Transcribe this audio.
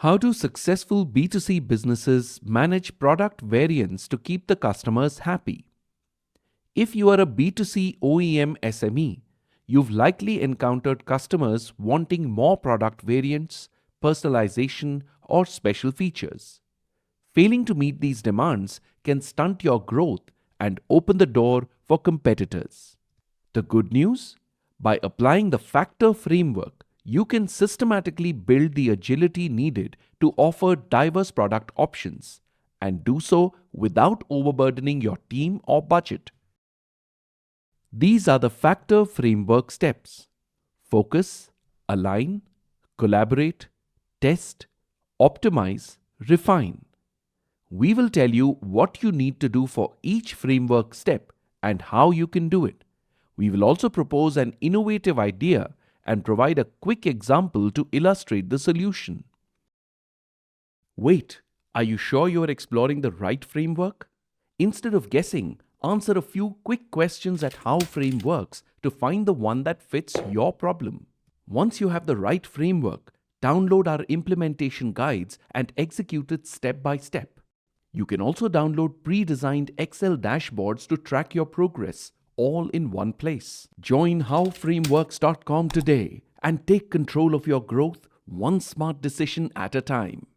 How do successful B2C businesses manage product variants to keep the customers happy? If you are a B2C OEM SME, you've likely encountered customers wanting more product variants, personalization, or special features. Failing to meet these demands can stunt your growth and open the door for competitors. The good news? By applying the F.A.C.T.O.R framework, you can systematically build the agility needed to offer diverse product options and do so without overburdening your team or budget. These are the F.A.C.T.O.R framework steps: focus, align, collaborate, test, optimize, refine. We will tell you what you need to do for each framework step and how you can do it. We will also propose an innovative idea and provide a quick example to illustrate the solution. Wait, are you sure you are exploring the right framework? Instead of guessing, answer a few quick questions at how frame works to find the one that fits your problem. Once you have the right framework, download our implementation guides and execute it step by step. You can also download pre-designed Excel dashboards to track your progress, all in one place. Join howframeworks.com today and take control of your growth one smart decision at a time.